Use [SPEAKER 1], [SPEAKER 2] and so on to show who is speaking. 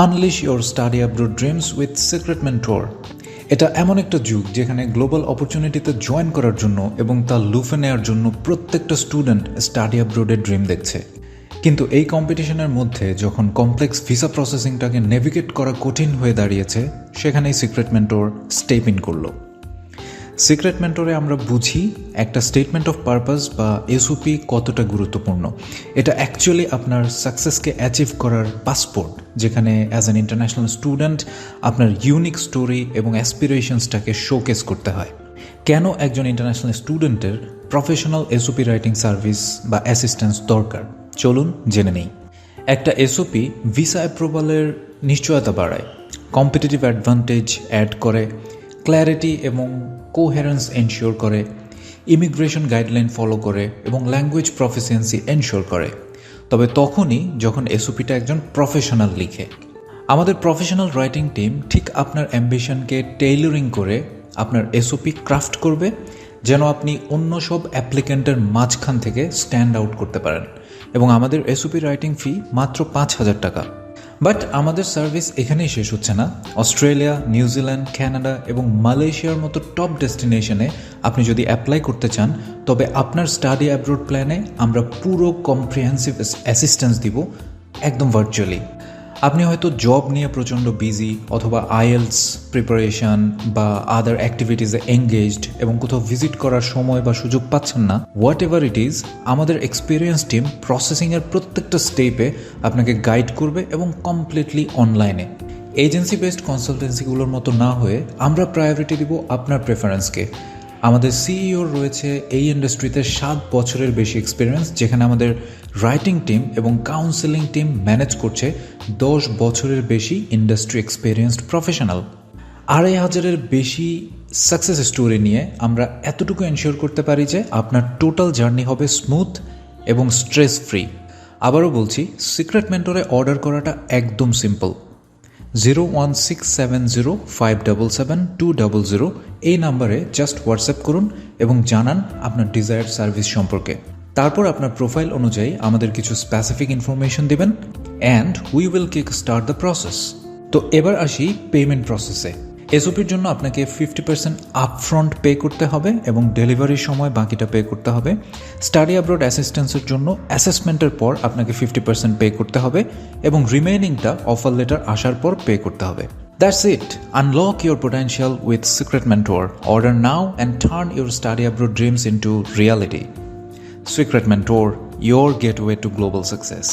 [SPEAKER 1] Unleash your study abroad dreams with secret mentor. এটা এমন একটা যুগ যেখানে গ্লোবাল অপরচুনিটিতে জয়েন করার জন্য এবং তা লুফে নেওয়ার জন্য প্রত্যেকটা স্টুডেন্ট স্টাডি অ্যাব্রোডের ড্রিম দেখছে। কিন্তু এই কম্পিটিশনের মধ্যে যখন কমপ্লেক্স ভিসা প্রসেসিংটাকে নেভিগেট করা কঠিন হয়ে দাঁড়িয়েছে, সেখানেই সিক্রেট মেন্টর স্টেপ ইন করলো। সিক্রেট মেন্টরে আমরা বুঝি একটা স্টেটমেন্ট অফ পারপাস বা এসওপি কতটা গুরুত্বপূর্ণ। এটা অ্যাকচুয়ালি আপনার সাকসেসকে অ্যাচিভ করার পাসপোর্ট, যেখানে অ্যাজ অ্যান ইন্টারন্যাশনাল স্টুডেন্ট আপনার ইউনিক স্টোরি এবং অ্যাসপিরেশনসটাকে শোকেস করতে হয়। কেন একজন ইন্টারন্যাশনাল স্টুডেন্টের প্রফেশনাল এসওপি রাইটিং সার্ভিস বা অ্যাসিস্ট্যান্স দরকার, চলুন জেনে নেই। একটা এসওপি ভিসা অ্যাপ্রুভালের নিশ্চয়তা বাড়ায়, কম্পিটিটিভ অ্যাডভান্টেজ অ্যাড করে, ক্ল্যারিটি এবং কোহেরেন্স এনশিওর করে, ইমিগ্রেশন গাইডলাইন ফলো করে এবং ল্যাঙ্গুয়েজ প্রফিসিয়েন্সি এনশিওর করে। তবে তখনই যখন এসওপিটা একজন প্রফেশনাল লিখে। আমাদের প্রফেশনাল রাইটিং টিম ঠিক আপনার অ্যাম্বিশনকে টেইলরিং করে আপনার এসওপি ক্রাফট করবে, যেন আপনি অন্য সব অ্যাপ্লিক্যান্টের মাঝখান থেকে স্ট্যান্ড আউট করতে পারেন। এবং আমাদের এসওপি রাইটিং ফি মাত্র 5,000 টাকা। বাট আমাদের সার্ভিস এখানেই শেষ হচ্ছে না। অস্ট্রেলিয়া, নিউজিল্যান্ড, কানাডা এবং মালয়েশিয়ার মতো টপ ডেস্টিনেশনে আপনি যদি অ্যাপ্লাই করতে চান, তবে আপনার স্টাডি অ্যাব্রোড প্ল্যানে আমরা পুরো কম্প্রিহেন্সিভ অ্যাসিস্ট্যান্স দিব, একদম ভার্চুয়ালি। আপনি হয়তো জব নিয়ে প্রচণ্ড বিজি, অথবা আইএলস প্রিপারেশন বা আদার অ্যাক্টিভিটিসে এঙ্গেজড এবং কোথাও ভিজিট করার সময় বা সুযোগ পাচ্ছেন না। হোয়াট এভার ইট ইজ, আমাদের এক্সপিরিয়েন্স টিম প্রসেসিংয়ের প্রত্যেকটা স্টেপে আপনাকে গাইড করবে এবং কমপ্লিটলি অনলাইনে। এজেন্সি বেসড কনসালটেন্সিগুলোর মতো না হয়ে আমরা প্রায়োরিটি দিব আপনার প্রেফারেন্সকে। আমাদের সিইওর রয়েছে এই ইন্ডাস্ট্রিতে 7 বছরের বেশি এক্সপিরিয়েন্স, যেখানে আমাদের রাইটিং টিম এবং কাউন্সেলিং টিম ম্যানেজ করছে 10 বছরের বেশি ইন্ডাস্ট্রি এক্সপিরিয়েন্সড প্রফেশনাল। 2,500-এর বেশি সাকসেস স্টোরি নিয়ে আমরা এতটুকু এনশিওর করতে পারি যে আপনার টোটাল জার্নি হবে স্মুথ এবং স্ট্রেস ফ্রি। আবারও বলছি, সিক্রেট মেন্টরে অর্ডার করাটা একদম সিম্পল। 01670577200 এই নাম্বারে জাস্ট হোয়াটসঅ্যাপ করুন এবং জানান আপনার ডিজায়ার্ড সার্ভিস সম্পর্কে। তারপর আপনার প্রোফাইল অনুযায়ী আমাদের কিছু স্পেসিফিক ইনফরমেশন দিবেন and we will kick start the process. তো এবার আসি পেমেন্ট প্রসেসে। এসওপির জন্য আপনাকে 50% আপফ্রন্ট পে করতে হবে এবং ডেলিভারির সময় বাকিটা পে করতে হবে। স্টাডি অ্যাব্রোড অ্যাসিস্ট্যান্সের জন্য অ্যাসেসমেন্টের পর আপনাকে 50% পে করতে হবে এবং রিমেইনিংটা অফার লেটার আসার পর পে করতে হবে। That's it. Unlock your potential with Secret Mentor. Order now and turn your study abroad dreams into reality. Secret Mentor, your gateway to global success.